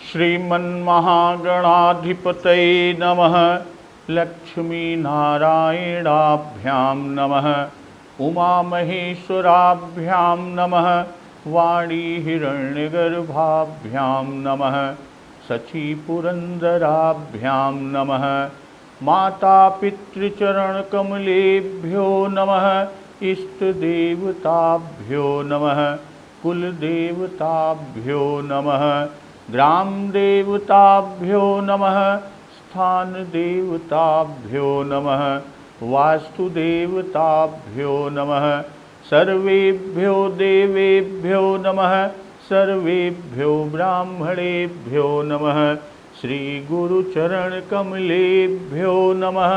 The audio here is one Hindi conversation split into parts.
श्रीमन्महागणाधिपतये नमः। लक्ष्मीनारायणाभ्यां नमः। उमामहेश्वराभ्यां नमः। वाणीहिरण्यगर्भाभ्यां नमः। शचीपुरन्दराभ्यां नमः। मातापितृचरणकमलेभ्यो नमः। इष्टदेवताभ्यो नमः। कुलदेवताभ्यो नमः। ग्रामदेवताभ्यो नमः। स्थानदेवताभ्यो नमः। वास्तुदेवताभ्यो नमः। सर्वेभ्यो देवेभ्यो नमः। सर्वेभ्यो ब्राह्मणेभ्यो नमः। श्रीगुरुचरणकमलेभ्यो नमः।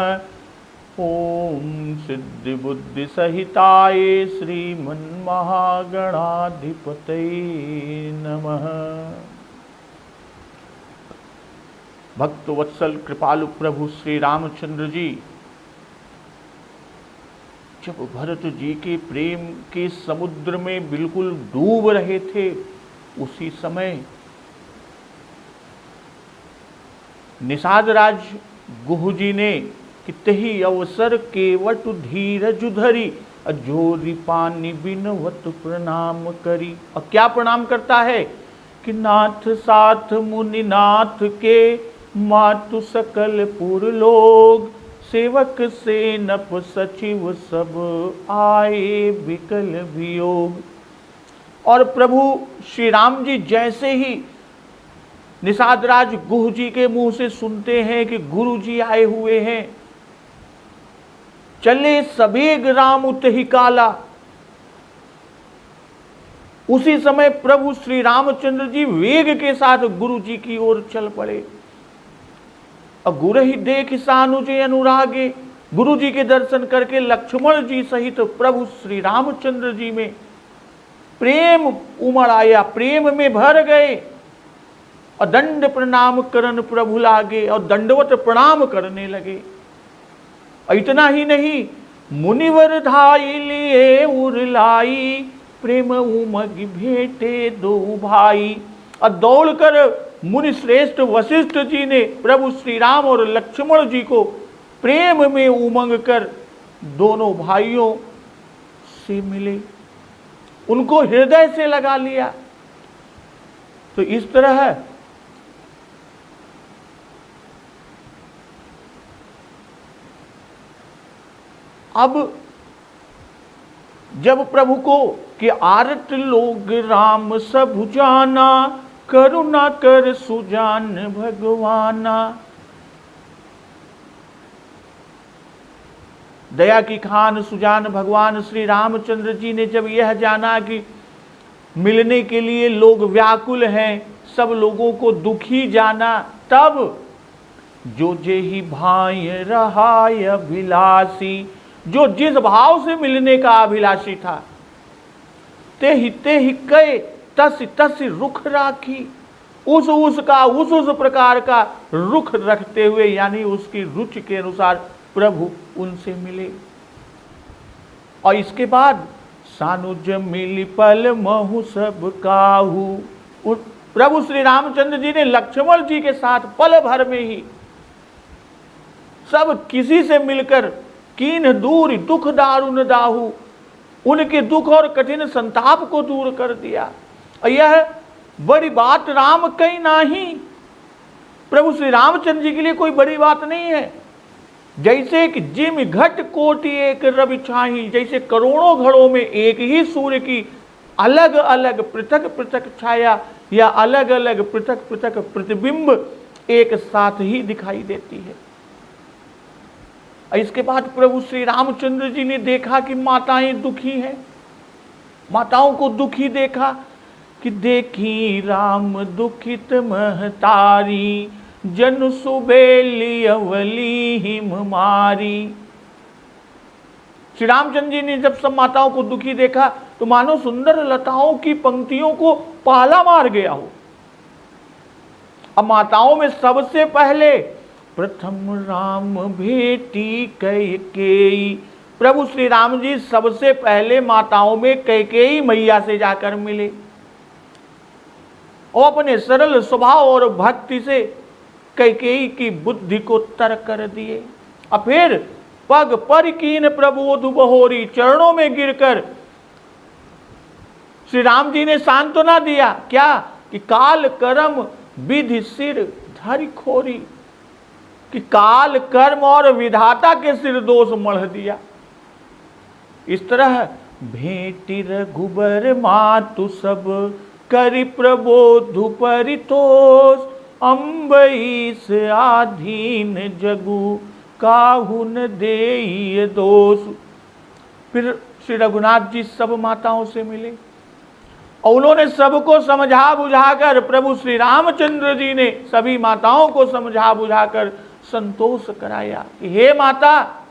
ओम सिद्धिबुद्धिसहिताय श्रीमन्महागणाधिपतये नमः। भक्तवत्सल कृपालु प्रभु श्री रामचंद्र जी जब भरत जी के प्रेम के समुद्र में बिल्कुल डूब रहे थे, उसी समय निषाद राज गुह जी ने कितहि अवसर केवट धीरज धरी, अजोरी पानी बिनवत प्रणाम करी। और क्या प्रणाम करता है कि नाथ साथ मुनिनाथ के मातु सकल पुर लोग, सेवक सेनप सचिव सब आए विकल वियोग। और प्रभु श्री राम जी जैसे ही निषाद राज गुह जी के मुंह से सुनते हैं कि गुरु जी आए हुए हैं, चले सबेग राम उतहि काला। उसी समय प्रभु श्री रामचंद्र जी वेग के साथ गुरु जी की ओर चल पड़े। और गुरु ही देख सानुजे अनुरागे, गुरु जी के दर्शन करके लक्ष्मण जी सहित प्रभु श्री रामचंद्र जी में प्रेम उमड़ आया, प्रेम में भर गए। और दंड प्रणाम करन प्रभु लागे, और दंडवत प्रणाम करने लगे। और इतना ही नहीं, मुनिवर धाई लिए उरलाई, प्रेम उमग भेटे दो भाई। और दौड़कर मुनि श्रेष्ठ वशिष्ठ जी ने प्रभु श्री राम और लक्ष्मण जी को प्रेम में उमंग कर दोनों भाइयों से मिले, उनको हृदय से लगा लिया। तो इस तरह अब जब प्रभु को कि आरत लोग राम सब जाना, करुणा कर सुजान भगवाना। दया की खान सुजान भगवान श्री रामचंद्र जी ने जब यह जाना कि मिलने के लिए लोग व्याकुल हैं, सब लोगों को दुखी जाना, तब जो जेहि भाई रहाय अभिलाषी, जो जिस भाव से मिलने का अभिलाषी था, ते ही कहे तस तस रुख राखी। उस प्रकार का रुख रखते हुए, यानी उसकी रुचि के अनुसार प्रभु उनसे मिले। और इसके बाद सानुज मिली पल महु सब काहू, प्रभु श्री रामचंद्र जी ने लक्ष्मण जी के साथ पल भर में ही सब किसी से मिलकर कीन दूर दुख दारुण दाहू, उनके दुख और कठिन संताप को दूर कर दिया। और यह बड़ी बात राम कहीं नहीं, प्रभु श्री रामचंद्र जी के लिए कोई बड़ी बात नहीं है। जैसे कि जिम घट कोटि एक रवि छाही, जैसे करोड़ों घड़ों में एक ही सूर्य की अलग अलग पृथक पृथक छाया या अलग अलग पृथक पृथक प्रतिबिंब एक साथ ही दिखाई देती है। इसके बाद प्रभु श्री रामचंद्र जी ने देखा कि माताएं दुखी हैं, माताओं को दुखी देखा कि देखी राम दुखित महतारी, जन सुबेली अवली हिम मारी। श्री रामचंद्र जी ने जब सब माताओं को दुखी देखा तो मानो सुंदर लताओं की पंक्तियों को पाला मार गया हो। अब माताओं में सबसे पहले प्रथम राम भेटी कैकेयी, प्रभु श्री राम जी सबसे पहले माताओं में कैकेयी मैया से जाकर मिले। और अपने सरल स्वभाव और भक्ति से कैकेयी की बुद्धि को तर कर दिए। और फिर पग पर कीन प्रबोध बहोरी, चरणों में गिरकर श्री राम जी ने सांत्वना दिया। क्या कि काल कर्म विधि सिर धरि खोरी, कि काल कर्म और विधाता के सिर दोष मढ़ दिया। इस तरह भेंटि रघुबर मातु सब करि प्रबोधु परितोष, अम्बरीश आधीन जगु काहुन देई दोष। फिर श्री रघुनाथ जी सब माताओं से मिले और उन्होंने सबको समझा बुझाकर, प्रभु श्री रामचंद्र जी ने सभी माताओं को समझा बुझाकर संतोष कराया कि हे माता,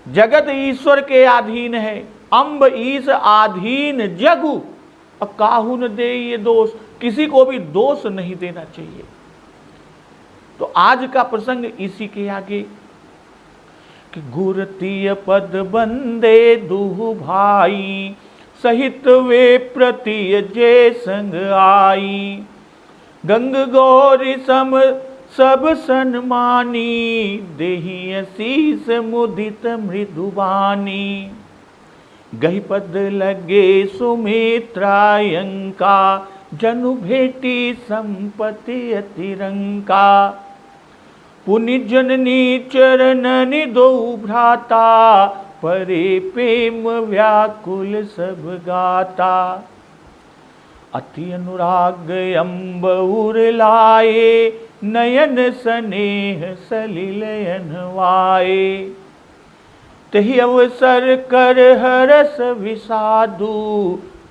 जगत ईश्वर के अधीन है, अम्ब ईश आधीन जगु काहुन दे ये दोष, किसी को भी दोष नहीं देना चाहिए। तो आज का प्रसंग इसी के आगे कि गुरतीय पद बंदे दुहु भाई, सहित वे प्रतिय जे संग आई, गंग गौरी सम सब सन्मानी, देहि शीस मुदित मृदुबानी। गही पद लगे सुमित्रायंका, जनु भेटी संपत्ति अतिरंका, पुनि जननी चरणनि दो भ्राता, परे प्रेम व्याकुल सब गाता। अति अनुराग अम्बउर लाए, नयन स्नेह सलिलयन वाए, तहि अवसर कर हरस विषादु,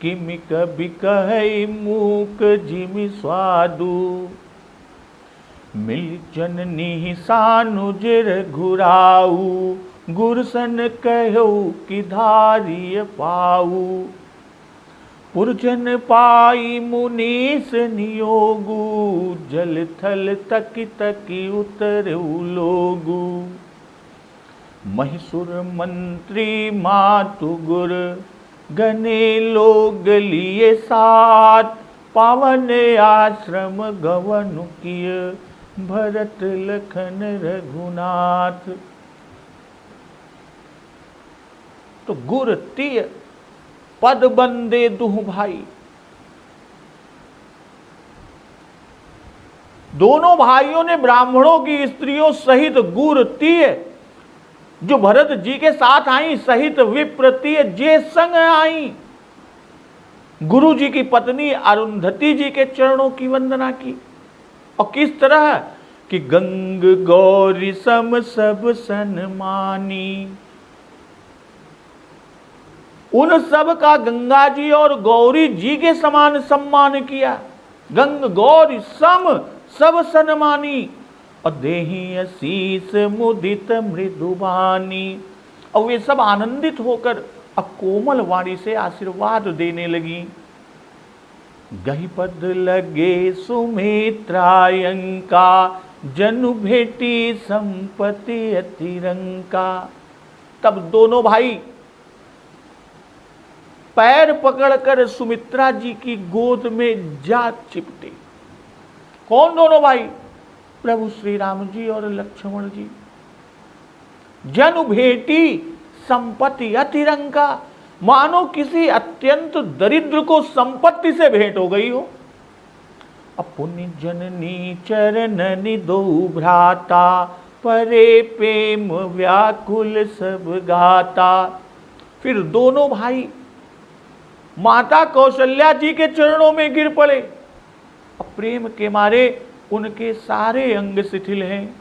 किमि कबि कहै मूक जिमि स्वादु। मिल जननी सानुज रघुराऊ, गुरसन कहो कि धारिय पाऊ, पुरजन पाई मुनीस नियोगु, जल थल तकी तकी उतरऊ लोगु। महिषुर मंत्री मातु गुर, गने लोग लिए साथ, पावन आश्रम गवनु किय, भरत लखन रघुनाथ। तो गुर तिय पद बंदे दुह भाई, दोनों भाइयों ने ब्राह्मणों की स्त्रियों सहित गुर तिय जो भरत जी के साथ आई, सहित विप्रतीय जे संग आई, गुरु जी की पत्नी अरुंधति जी के चरणों की वंदना की। और किस तरह कि गंग गौरी सम सब सन्मानी, उन सब का गंगा जी और गौरी जी के समान सम्मान किया। गंग गौरी सम सब सन्मानी, और देहि शीस मुदित मृदुबानी, और वे सब आनंदित होकर कोमल वाणी से आशीर्वाद देने लगी। गही पद लगे सुमित्रायंका, जनु भेटी संपत्ति अतिरंका। तब दोनों भाई पैर पकड़कर सुमित्रा जी की गोद में जा चिपटे। कौन दोनों भाई? प्रभु श्री राम जी और लक्ष्मण जी। जनु भेटी संपत्ति अतिरंका, मानो किसी अत्यंत दरिद्र को संपत्ति से भेंट हो गई हो। पुण्य जननी चरणनि दो भ्राता, परे प्रेम व्याकुल सब गाता। फिर दोनों भाई माता कौशल्या जी के चरणों में गिर पड़े। प्रेम के मारे उनके सारे अंग शिथिल हैं।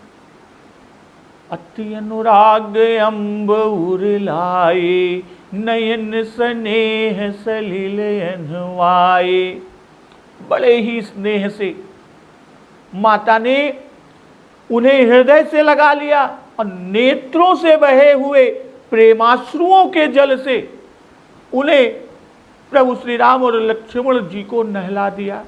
अति अनुराग अम्ब उरलाए, नयन स्नेह सलिलयन वाए। बड़े ही स्नेह से माता ने उन्हें हृदय से लगा लिया और नेत्रों से बहे हुए प्रेमाश्रुओं के जल से उन्हें प्रभु श्री राम और लक्ष्मण जी को नहला दिया।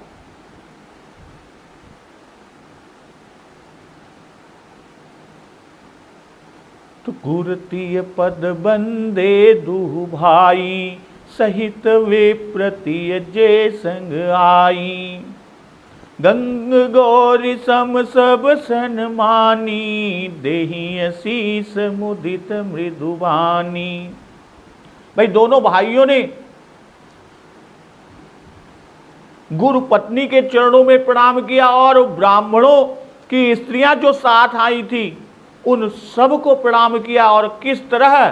तो गुरतीय पद बंदे दुह भाई, सहित वे प्रतियजे संग आई। गंग गौरी सम सब सन्मानी, देहि असीस मुदित मृदुबानी। भाई दोनों भाइयों ने गुरु पत्नी के चरणों में प्रणाम किया और ब्राह्मणों की स्त्रियां जो साथ आई थी उन सबको प्रणाम किया। और किस तरह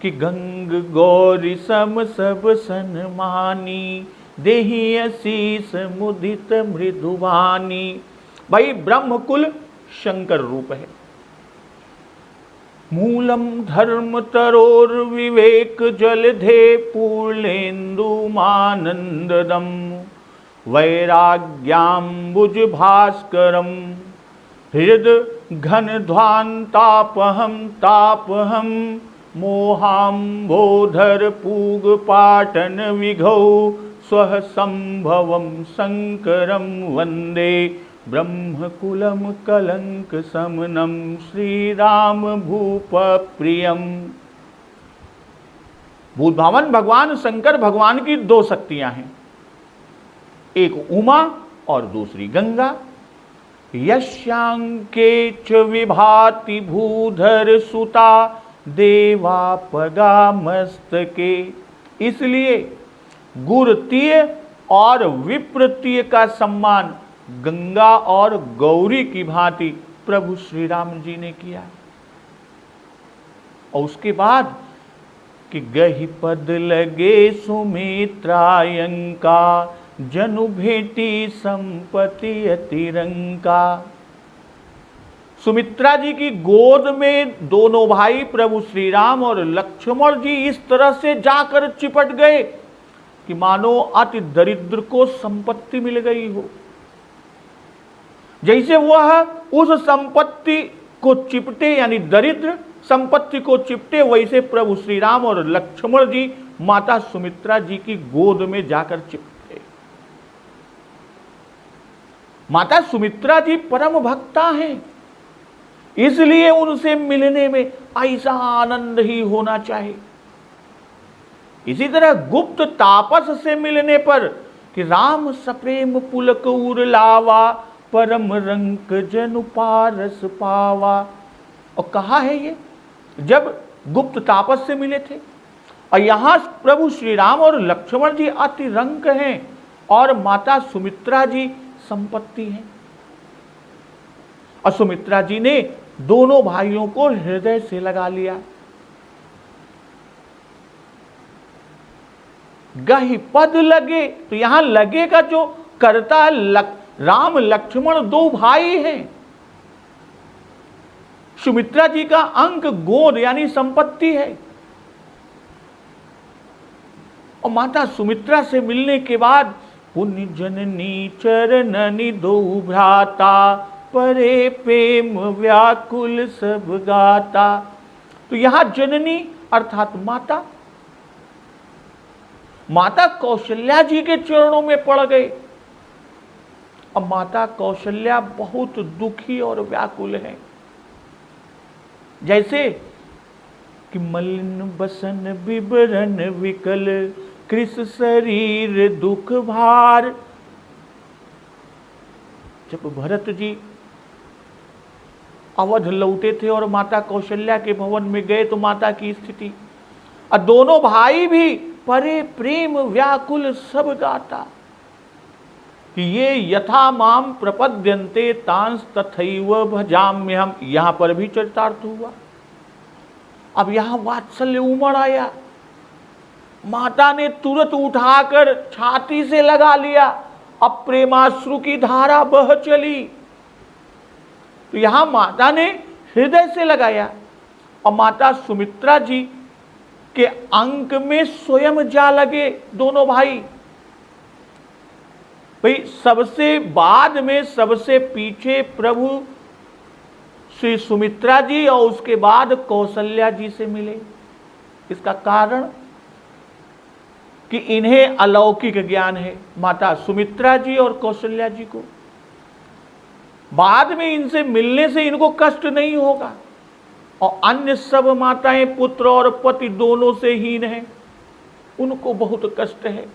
कि गंग गौरी सम सब सन्मानी, देहि असीस मुदित मृदुबानी। भाई ब्रह्मकुल शंकर रूप है। मूलम धर्म तरोर विवेक जलधे, पूर्णेन्दु मानंददम, वैराग्याम्बुज भास्करम, हृद घन ध्वांतापहम तापहम, मोहाम्बोधर पूग पाटन विघौ, स्वः संभवम शंकरम वंदे, ब्रह्मकुलम कलंक समनम, श्री राम भूप प्रियम। भूतभावन भगवान शंकर भगवान की दो शक्तियां हैं, एक उमा और दूसरी गंगा। यस्यांके च विभाति भूधर सुता, देवापगा मस्तके। इसलिए गुरुतीय और विप्रतीय का सम्मान गंगा और गौरी की भांति प्रभु श्री राम जी ने किया। और उसके बाद कि गहि पद लगे सुमित्रायंका, जनु भेटी संपत्ति अतिरंका। सुमित्रा जी की गोद में दोनों भाई प्रभु श्री राम और लक्ष्मण जी इस तरह से जाकर चिपट गए कि मानो अति दरिद्र को संपत्ति मिल गई हो। जैसे वह उस संपत्ति को चिपटे, यानी दरिद्र संपत्ति को चिपटे, वैसे प्रभु श्री राम और लक्ष्मण जी माता सुमित्रा जी की गोद में जाकर चिपटे। माता सुमित्रा जी परम भक्ता हैं, इसलिए उनसे मिलने में ऐसा आनंद ही होना चाहिए। इसी तरह गुप्त तापस से मिलने पर कि राम सप्रेम पुलक उर लावा, परम रंक जनु पारस पावा। और कहा है ये जब गुप्त तापस से मिले थे। और यहां प्रभु श्री राम और लक्ष्मण जी अति रंक हैं और माता सुमित्रा जी संपत्ति हैं। और सुमित्रा जी ने दोनों भाइयों को हृदय से लगा लिया। गहि पद लगे, तो यहां लगे का जो कर्ता राम लक्ष्मण दो भाई हैं। सुमित्रा जी का अंक गोद यानी संपत्ति है। और माता सुमित्रा से मिलने के बाद पुण्य जननी चरणनि दो भ्राता, परे प्रेम व्याकुल सब गाता। तो यहां जननी अर्थात माता, माता कौशल्या जी के चरणों में पड़ गए। अब माता कौशल्या बहुत दुखी और व्याकुल है। जैसे कि मलिन बसन विवरण विकल, कृष शरीर दुख भार। जब भरत जी अवध लौटे थे और माता कौशल्या के भवन में गए तो माता की स्थिति, और दोनों भाई भी परे प्रेम व्याकुल सब गाता कि ये यथा माम प्रपद्यन्ते तांस तथैव भजाम्यहम्। यहां पर भी चरितार्थ हुआ। अब यहां वात्सल्य उमड़ आया। माता ने तुरंत उठाकर छाती से लगा लिया। अब प्रेमाश्रु की धारा बह चली। तो यहां माता ने हृदय से लगाया और माता सुमित्रा जी के अंक में स्वयं जा लगे दोनों भाई। भाई सबसे बाद में सबसे पीछे प्रभु श्री सुमित्रा जी और उसके बाद कौशल्या जी से मिले। इसका कारण कि इन्हें अलौकिक ज्ञान है, माता सुमित्रा जी और कौशल्या जी को। बाद में इनसे मिलने से इनको कष्ट नहीं होगा। और अन्य सब माताएं पुत्र और पति दोनों से हीन हैं। उनको बहुत कष्ट है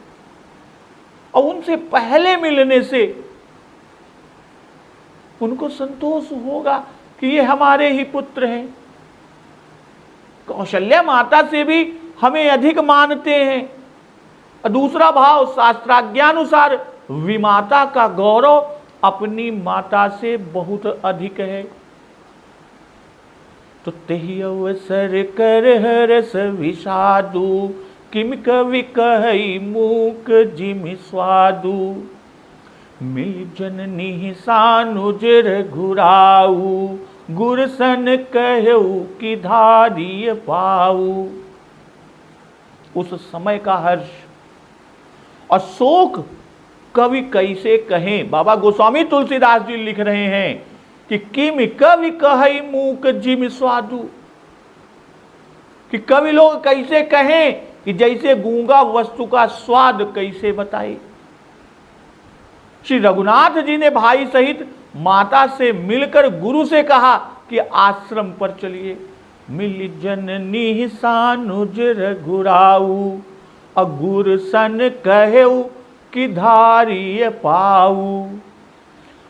और उनसे पहले मिलने से उनको संतोष होगा कि ये हमारे ही पुत्र हैं। कौशल्या माता से भी हमें अधिक मानते हैं। और दूसरा भाव शास्त्राज्ञानुसार विमाता का गौरव अपनी माता से बहुत अधिक है। तो तेहि अवसर कर हरस विषादु, किम कवि कहई मूक जिम स्वादु। मिल जननी सानुज रघुराऊ, गुरसन कहऊ कि धारिय पाऊ। उस समय का हर्ष और शोक कवि कैसे कहें। बाबा गोस्वामी तुलसीदास जी लिख रहे हैं कि किम कवि कहई मूक जिम स्वादु, कि कवि लोग कैसे कहें कि जैसे गूंगा वस्तु का स्वाद कैसे बताए। श्री रघुनाथ जी ने भाई सहित माता से मिलकर गुरु से कहा कि आश्रम पर चलिए। मिल जननी सानुज रघुराऊ, अगुर सन कहऊ कि धारिय पाऊ।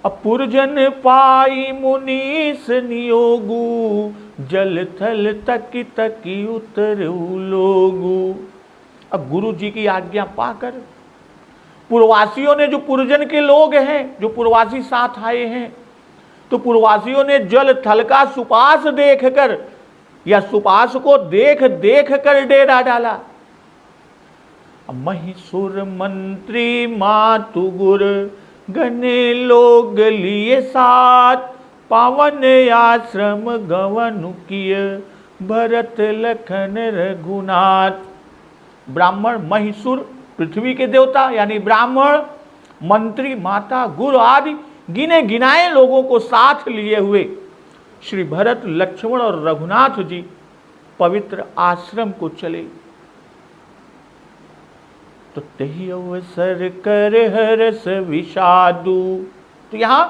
अपुरजन पाई मुनीस नियोगु, जल थल तकी तकी उतरऊ लोगु। अब गुरु जी की आज्ञा पाकर पूर्ववासियों ने, जो पुरजन के लोग हैं, जो पूर्ववासी साथ आए हैं, तो पूर्ववासियों ने जल थल का सुपास देखकर या सुपास को देख देख कर डेरा डाला। महिषुर मंत्री मातु गुर, गने लोग लिए साथ। पावन आश्रम गवनु किय, भरत लखन रघुनाथ। ब्राह्मण महिषुर पृथ्वी के देवता यानी ब्राह्मण, मंत्री, माता, गुरु आदि गिने गिनाए लोगों को साथ लिए हुए श्री भरत, लक्ष्मण और रघुनाथ जी पवित्र आश्रम को चले। तो तेहि अवसर कर हरस विषादु। तो यहां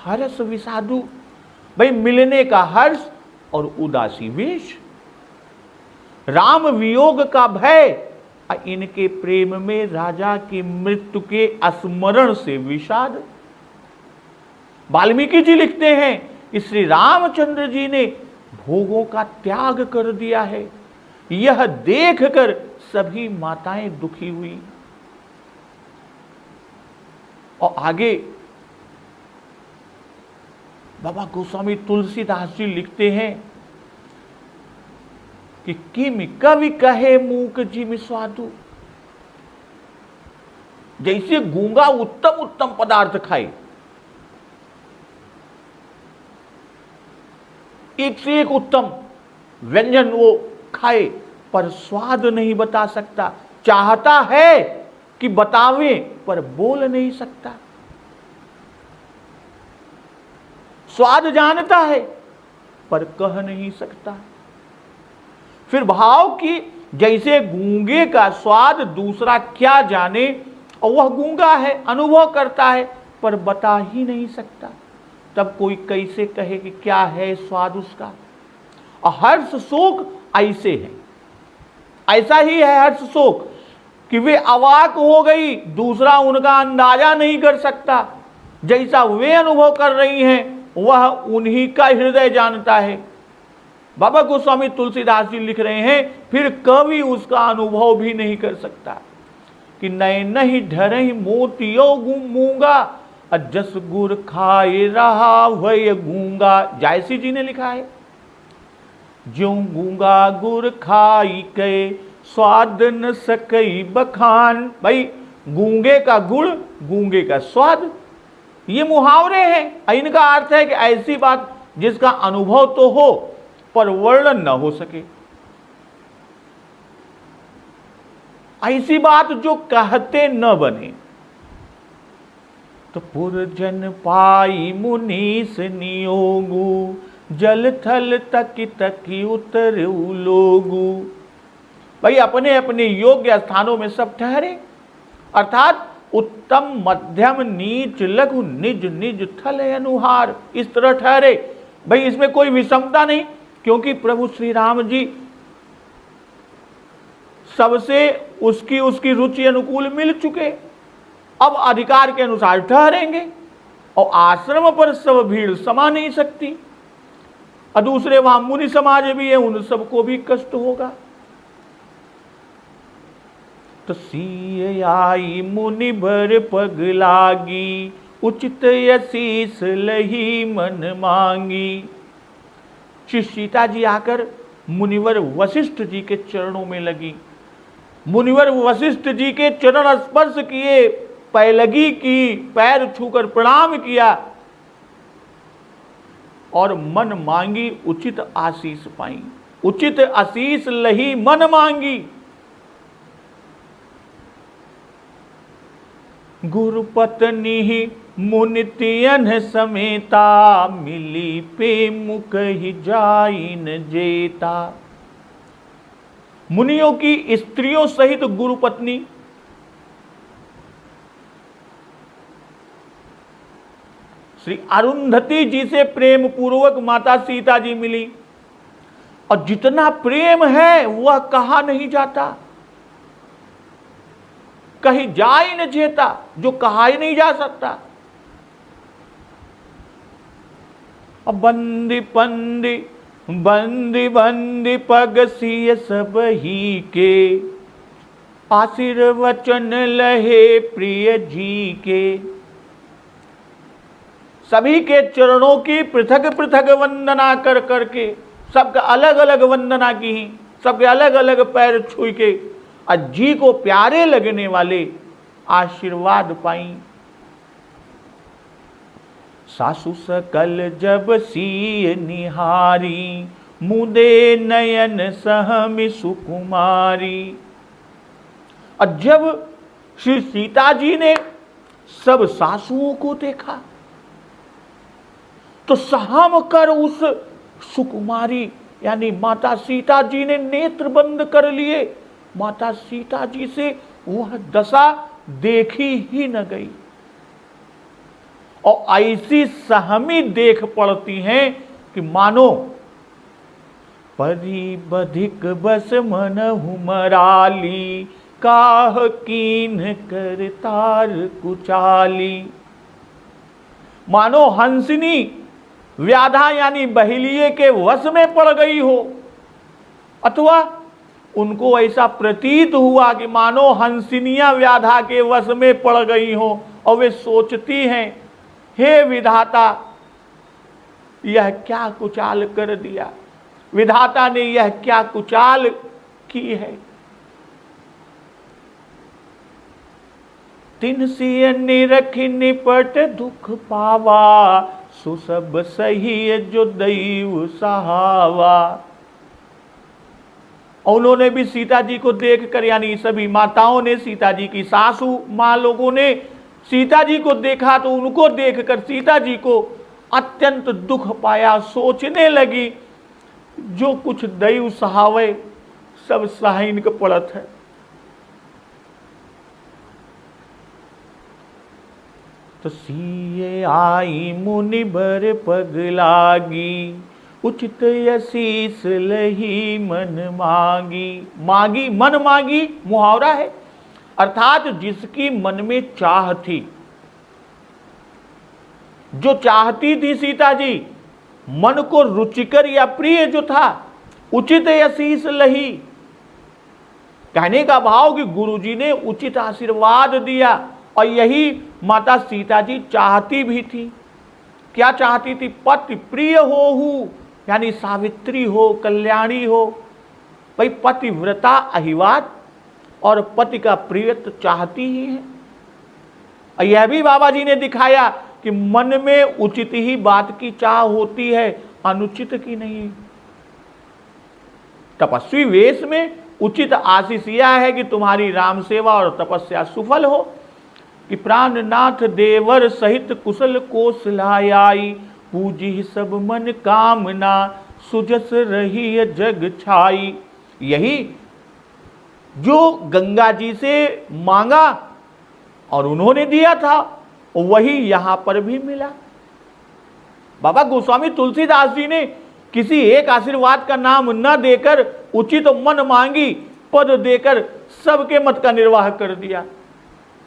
हरस विषादु, भाई मिलने का हर्ष और उदासी वेश, राम वियोग का भय, इनके प्रेम में राजा की मृत्यु के स्मरण से विषाद। वाल्मीकि जी लिखते हैं कि श्री रामचंद्र जी ने भोगों का त्याग कर दिया है। यह देखकर सभी माताएं दुखी हुई। और आगे बाबा गोस्वामी तुलसीदास जी लिखते हैं कि किम कवि कहे मूक जिम स्वादु। जैसे गूंगा उत्तम उत्तम पदार्थ खाए, एक से एक उत्तम व्यंजन वो खाए, पर स्वाद नहीं बता सकता। चाहता है कि बतावे पर बोल नहीं सकता। स्वाद जानता है पर कह नहीं सकता। फिर भाव की जैसे गूंगे का स्वाद दूसरा क्या जाने, और वह गूंगा है, अनुभव करता है पर बता ही नहीं सकता। तब कोई कैसे कहे कि क्या है स्वाद उसका। और हर्ष शोक ऐसे है, ऐसा ही है हर्ष शोक कि वे अवाक हो गई, दूसरा उनका अंदाजा नहीं कर सकता। जैसा वे अनुभव कर रही हैं वह उन्हीं का हृदय जानता है। बाबा गोस्वामी तुलसीदास जी लिख रहे हैं फिर कवि उसका अनुभव भी नहीं कर सकता कि नए नहीं ढरही मोतियो मूंगा, जस गुर खाए रहा वह गूंगा। जायसी जी ने लिखा है, ज्यों गूंगा गुर खाई के, स्वाद न सकई बखान। भाई गूंगे का गुड़, गूंगे का स्वाद, ये मुहावरे हैं। इनका अर्थ है कि ऐसी बात जिसका अनुभव तो हो पर वर्णन न हो सके, ऐसी बात जो कहते न बने। तो पुरजन पाई मुनीस नियोगु, जल थल तकी तकी उतरऊ लोगु। भाई अपने अपने योग्य स्थानों में सब ठहरे, अर्थात उत्तम मध्यम नीच लघु निज निज थल अनुहार, इस तरह ठहरे। भाई इसमें कोई विषमता नहीं, क्योंकि प्रभु श्री राम जी सबसे उसकी उसकी रुचि अनुकूल मिल चुके, अब अधिकार के अनुसार ठहरेंगे, और आश्रम पर सब भीड़ समा नहीं सकती, और दूसरे वहां मुनि समाज भी है, उन सबको भी कष्ट होगा। तो सीय आई मुनि भर पग लागी, उचित यशीस लही मन मांगी। श्री सीता जी आकर मुनिवर वशिष्ठ जी के चरणों में लगी, मुनिवर वशिष्ठ जी के चरण स्पर्श किए, पैलगी की, पैर छूकर प्रणाम किया, और मन मांगी उचित आशीष पाई। उचित आशीष लही मन मांगी। गुरु पत्नी मुनितियन समेता, मिली पे मुख ही जाइन जेता। मुनियों की स्त्रियों सहित गुरु पत्नी श्री अरुंधति जी से प्रेम पूर्वक माता सीता जी मिली, और जितना प्रेम है वह कहा नहीं जाता, कहीं जा ही न जेता, जो कहा ही नहीं जा सकता। अब बंदी बंदी बंदी बंदी पग सिय सब ही के, आशीर्वचन लहे प्रिय जी के। सभी के चरणों की पृथक पृथक वंदना कर करके, सबका अलग अलग वंदना की, सबके अलग अलग पैर छू के जी को प्यारे लगने वाले आशीर्वाद पाई। सासु सकल जब सीय निहारी, मुदे नयन सहमि सुकुमारी। और जब श्री सीता जी ने सब सासुओं को देखा, तो सहम कर उस सुकुमारी यानी माता सीता जी ने नेत्र बंद कर लिए। माता सीता जी से वह दशा देखी ही न गई, और ऐसी सहमी देख पड़ती हैं कि मानो परी बधिक बस मन हुमराली, काह कीन कर तार कुचाली। मानो हंसिनी व्याधा यानी बहेलिये के वश में पड़ गई हो, अथवा उनको ऐसा प्रतीत हुआ कि मानो हंसिनियां व्याधा के वश में पड़ गई हो, और वे सोचती हैं, हे विधाता यह क्या कुचाल कर दिया, विधाता ने यह क्या कुचाल की है। तिन सिय निरखि निपट दुख पावा, सो सब सही जो दैव सहावा। और उन्होंने भी सीता जी को देखकर, यानी सभी माताओं ने, सीता जी की सासू माँ लोगों ने सीता जी को देखा, तो उनको देखकर सीता जी को अत्यंत दुख पाया। सोचने लगी, जो कुछ दैव सहावे सब सहाइन के पड़त है। तो सीए आई मुनि बर पग लागी, उचित यशीस लही मन मांगी। मांगी मन मांगी मुहावरा है, अर्थात जिसकी मन में चाह थी, जो चाहती थी सीता जी, मन को रुचिकर या प्रिय जो था, उचित यशीस लही। कहने का भाव कि गुरुजी ने उचित आशीर्वाद दिया, और यही माता सीता जी चाहती भी थी। क्या चाहती थी? पति प्रिय हो, यानी सावित्री हो, कल्याणी हो। भाई पतिव्रता अहिवाद और पति का प्रियत्व चाहती ही है। और यह भी बाबा जी ने दिखाया कि मन में उचित ही बात की चाह होती है, अनुचित की नहीं। तपस्वी वेश में उचित आशीष यह है कि तुम्हारी राम सेवा और तपस्या सुफल हो, कि प्राणनाथ देवर सहित कुशल कोसलायाई, पूजी सब मन कामना, सुजस रही जग छाई। यही जो गंगा जी से मांगा और उन्होंने दिया था, वही यहां पर भी मिला। बाबा गोस्वामी तुलसीदास जी ने किसी एक आशीर्वाद का नाम न देकर उचित मन मांगी, पद देकर सबके मत का निर्वाह कर दिया।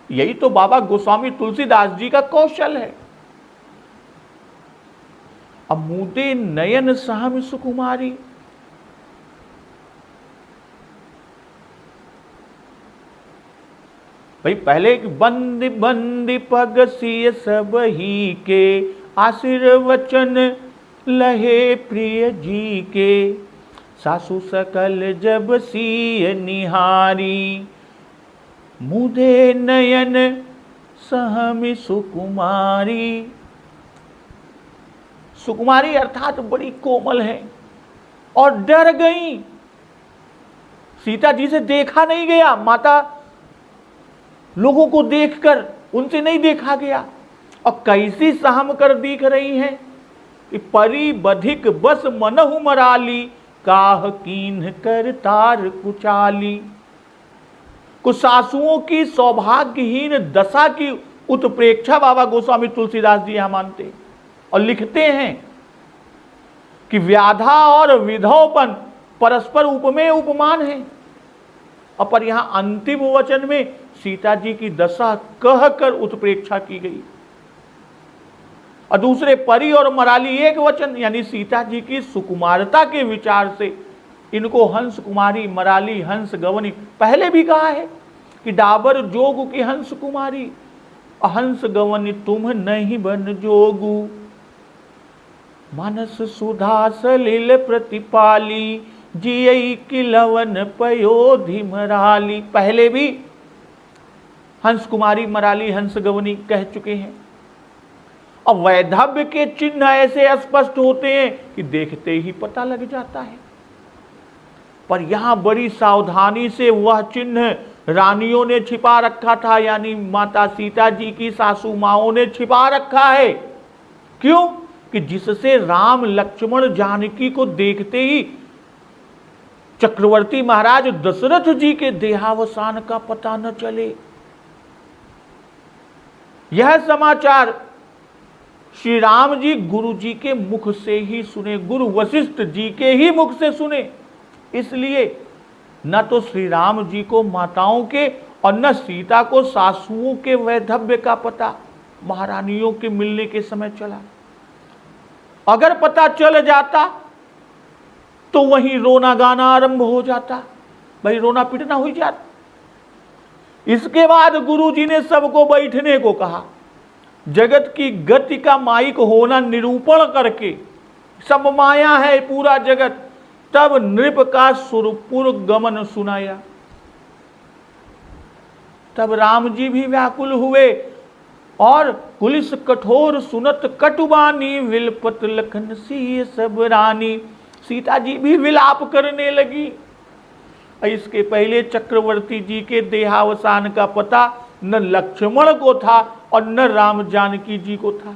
यही तो बाबा गोस्वामी तुलसीदास जी का कौशल है। अमुदे नयन सहम सुकुमारी, भाई पहले बंदी बंदी पग सिय सब ही के, आशीर्वचन लहे प्रिय जी के, सासु सकल जब सिय निहारी, मुदे नयन सहमि सुकुमारी। सुकुमारी अर्थात बड़ी कोमल है और डर गई। सीता जी से देखा नहीं गया, माता लोगों को देखकर उनसे नहीं देखा गया। और कैसी सहम कर दिख रही हैं कि परी बधिक बस मनहु मराली, काह कीन्ह कर तार कुचाली। कुछ सासुओं की सौभाग्यहीन दशा की उत्प्रेक्षा बाबा गोस्वामी तुलसीदास जी यहां मानते और लिखते हैं कि व्याधा और विधवपन परस्पर उपमेय उपमान है। और पर यहां अंतिम वचन में सीता जी की दशा कहकर उत्प्रेक्षा की गई। और दूसरे परी और मराली एक वचन, यानी सीता जी की सुकुमारता के विचार से इनको हंस कुमारी, मराली, हंस गवनी पहले भी कहा है कि डाबर जोग की हंस कुमारी, हंस गवनी तुम नहीं बन जोगु, मानस सुधा सलिल प्रतिपाली, जियई किलवन पयोधि मराली। पहले भी हंस कुमारी, मराली, हंस गवनी कह चुके हैं। और वैधव्य के चिन्ह ऐसे स्पष्ट होते हैं कि देखते ही पता लग जाता है। पर यहां बड़ी सावधानी से वह चिन्ह रानियों ने छिपा रखा था, यानी माता सीता जी की सासू माओं ने छिपा रखा है। क्यों? कि जिससे राम लक्ष्मण जानकी को देखते ही चक्रवर्ती महाराज दशरथ जी के देहावसान का पता न चले। यह समाचार श्री राम जी गुरु जी के मुख से ही सुने, गुरु वशिष्ठ जी के ही मुख से सुने। इसलिए न तो श्री राम जी को माताओं के और न सीता को सासुओं के वैधव्य का पता महारानियों के मिलने के समय चला। अगर पता चल जाता तो वहीं रोना गाना आरंभ हो जाता, भाई रोना पीटना हो जाता। इसके बाद गुरु जी ने सबको बैठने को कहा। जगत की गति का माइक होना निरूपण करके, सब माया है पूरा जगत, तब नृप का सुरपुर गमन सुनाया। तब राम जी भी व्याकुल हुए और पुलिस कठोर सुनत कटुबानी, विलपत लखन सी सब रानी। सीता जी भी विलाप करने लगी। इसके पहले चक्रवर्ती जी के देहावसान का पता न लक्ष्मण को था और न राम जानकी जी को था।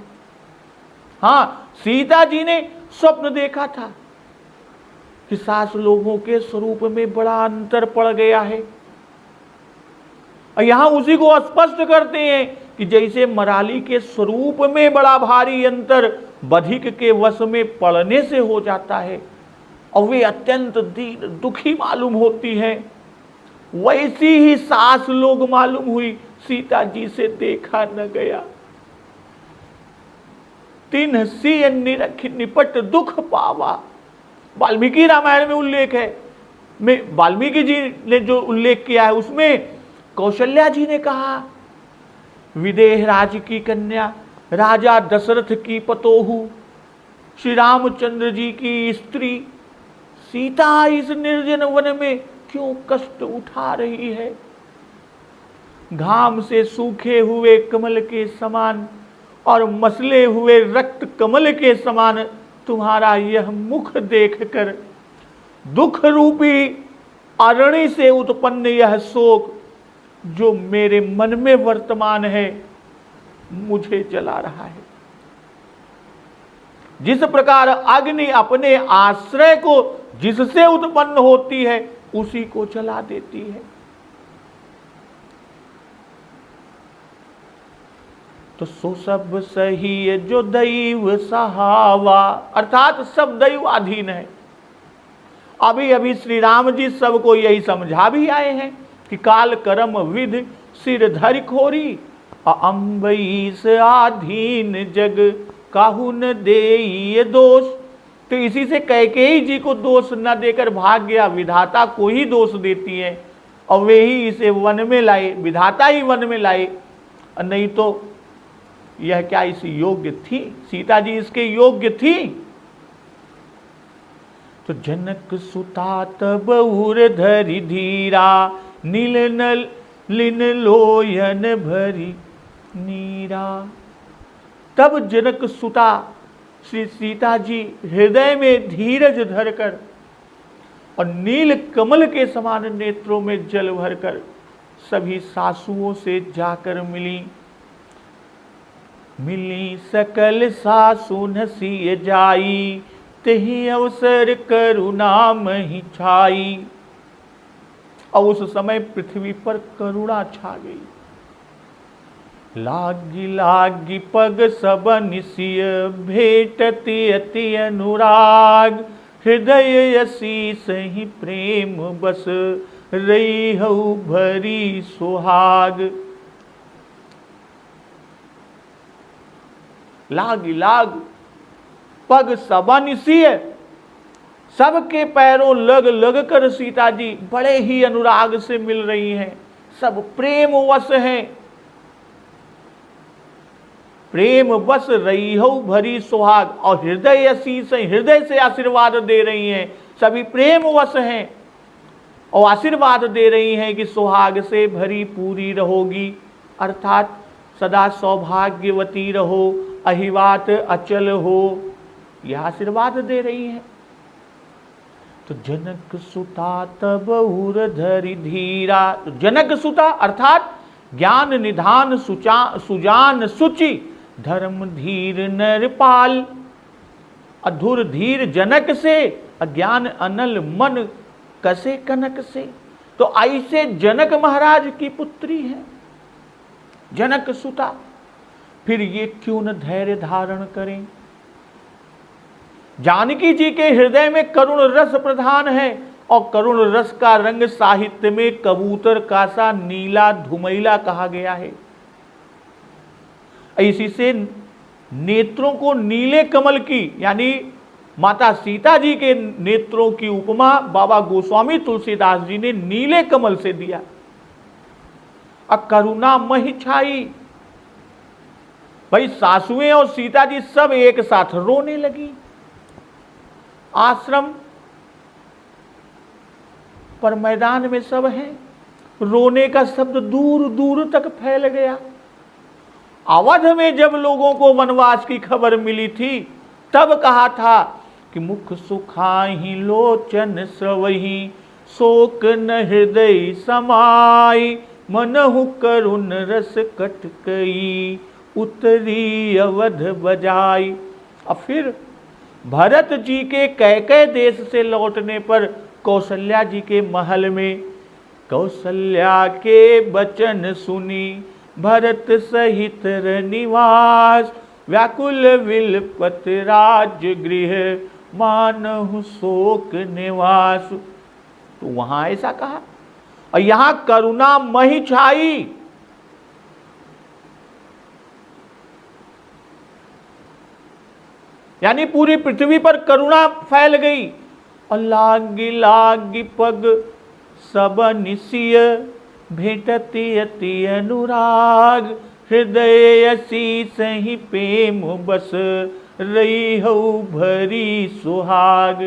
हाँ, सीता जी ने स्वप्न देखा था कि सास लोगों के स्वरूप में बड़ा अंतर पड़ गया है। और यहां उसी को स्पष्ट करते हैं कि जैसे मराली के स्वरूप में बड़ा भारी अंतर बधिक के वश में पड़ने से हो जाता है और वे अत्यंत दीन दुखी मालूम होती है, वैसी ही सास लोग मालूम हुई। सीता जी से देखा न गया, तिन्ह सिय निरख निपट दुख पावा। वाल्मीकि रामायण में उल्लेख है, में वाल्मीकि जी ने जो उल्लेख किया है उसमें कौशल्या जी ने कहा, विदेह राज की कन्या, राजा दशरथ की पतोहू, श्री रामचंद्र जी की स्त्री सीता इस निर्जन वन में क्यों कष्ट उठा रही है। घाम से सूखे हुए कमल के समान और मसले हुए रक्त कमल के समान तुम्हारा यह मुख देखकर दुख रूपी अरणि से उत्पन्न यह शोक जो मेरे मन में वर्तमान है मुझे जला रहा है। जिस प्रकार अग्नि अपने आश्रय को जिससे उत्पन्न होती है उसी को जला देती है, तो सो सब सही जो दैव सहावा, अर्थात सब दैवाधीन है अभी अभी श्री राम जी सबको यही समझा भी आए हैं कि काल कर्म विधि सिर धरि खोरी, अम्बईस आधीन जग काहू न दे दोष। तो इसी से कैकेयी जी को दोष न देकर भाग गया, विधाता को ही दोष देती है और वे ही इसे वन में लाए, विधाता ही वन में लाए, नहीं तो यह क्या इस योग्य थी? सीता जी इसके योग्य थी? तो जनक सुता तब उर धरि धीरा, नील नल लिन लोयन भरी नीरा। तब जनक सुता श्री सीता जी हृदय में धीरज धरकर और नील कमल के समान नेत्रों में जल भरकर सभी सासुओं से जाकर मिली। मिली सकल सासु नसिय जाई, तेहि अवसर करुणा महि छाई। और उस समय पृथ्वी पर करुणा छा गई। लागी लागी पग सब निसिय, भेटति अति अनुराग, हृदय यसी सही प्रेम बस, रही हऊ भरी सुहाग। लागी लाग पग सबनिसिय, सबके पैरों लग लग कर सीता जी बड़े ही अनुराग से मिल रही हैं, सब प्रेम वश हैं। प्रेम बस रही हो भरी सुहाग, और हृदय शीश, हृदय से आशीर्वाद दे रही हैं, सभी प्रेम वश हैं और आशीर्वाद दे रही हैं कि सुहाग से भरी पूरी रहोगी, अर्थात सदा सौभाग्यवती रहो, अहिवात अचल हो, यह आशीर्वाद दे रही हैं। तो जनक सुता तब उर धरि धीरा। तो जनक सुता अर्थात ज्ञान निधान सुजान सुचि, धर्म धीर नरपाल। अधुर धीर जनक से, अज्ञान अनल मन कसे कनक से। तो ऐसे जनक महाराज की पुत्री है जनक सुता, फिर ये क्यों न धैर्य धारण करें? जानकी जी के हृदय में करुण रस प्रधान है और करुण रस का रंग साहित्य में कबूतर का सा नीला धुमैला कहा गया है। इसी से नेत्रों को नीले कमल की, यानी माता सीता जी के नेत्रों की उपमा बाबा गोस्वामी तुलसीदास जी ने नीले कमल से दिया। करुणा महि छाई, भाई सासुएं और सीता जी सब एक साथ रोने लगी। आश्रम पर मैदान में सब हैं, रोने का शब्द दूर दूर तक फैल गया। अवध में जब लोगों को वनवास की खबर मिली थी, तब कहा था कि मुख सुखाहि लोचन स्रवहि, शोक न हृदय समाई, मनहु करुण रस कटकई, उतरी अवध बजाई। और फिर भरत जी के कैकेय देश से लौटने पर कौशल्या जी के महल में कौशल्या के बचन सुनी, भरत सहित निवास, व्याकुल विलपत राज गृह, मानहु शोक निवास। तो वहां ऐसा कहा, और यहां करुणा महि छाई। यानी पूरी पृथ्वी पर करुणा फैल गई। और लागी लागी पग सब निसिय, भेटति अति अनुराग, हृदय शीश ही प्रेम बस, रही हो भरी सुहाग।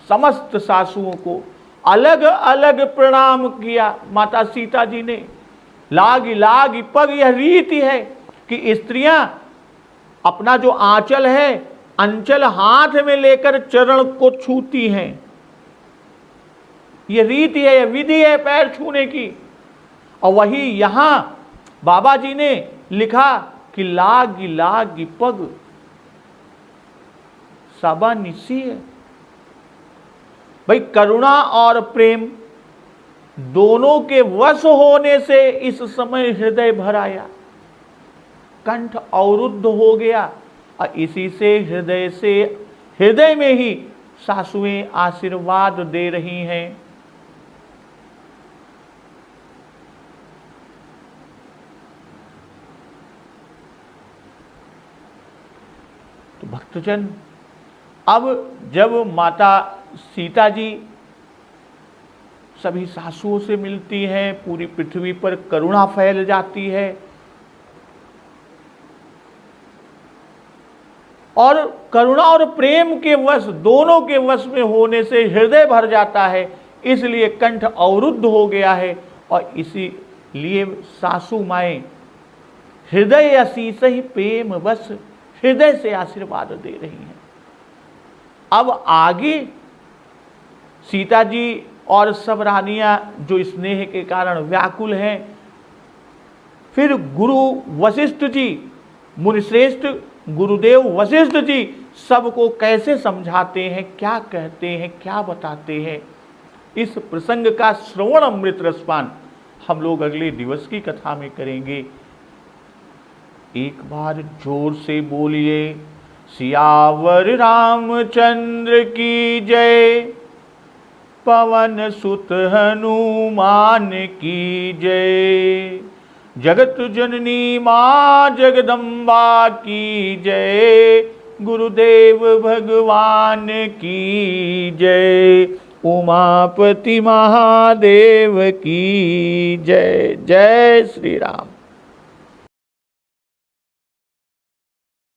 समस्त सासुओं को अलग अलग प्रणाम किया माता सीता जी ने। लागी लागी पग, यह रीति है कि स्त्रियां अपना जो आंचल है, अंचल हाथ में लेकर चरण को छूती हैं। यह रीति है, यह विधि है पैर छूने की। और वही यहां बाबा जी ने लिखा कि लागी लागी पग सबा निसिय। भाई करुणा और प्रेम दोनों के वश होने से इस समय हृदय भर आया, कंठ अवरुद्ध हो गया और इसी से हृदय में ही सासुएं आशीर्वाद दे रही हैं। तो भक्तजन, अब जब माता सीता जी सभी सासुओं से मिलती हैं, पूरी पृथ्वी पर करुणा फैल जाती है और करुणा और प्रेम के वश, दोनों के वश में होने से हृदय भर जाता है, इसलिए कंठ अवरुद्ध हो गया है और इसीलिए सासू माएं हृदय असीस ही प्रेम बस हृदय से आशीर्वाद दे रही हैं। अब आगे सीता जी और सब रानियां जो स्नेह के कारण व्याकुल हैं, फिर गुरु वशिष्ठ जी, मुनिश्रेष्ठ गुरुदेव वशिष्ठ जी सबको कैसे समझाते हैं, क्या कहते हैं, क्या बताते हैं, इस प्रसंग का श्रवण अमृत रसपान हम लोग अगले दिवस की कथा में करेंगे। एक बार जोर से बोलिए, सियावर रामचंद्र की जय, पवन सुत हनुमान की जय, जगत जननी मां जगदम्बा की जय, गुरुदेव भगवान की जय, उमापति महादेव की जय। जय श्री राम।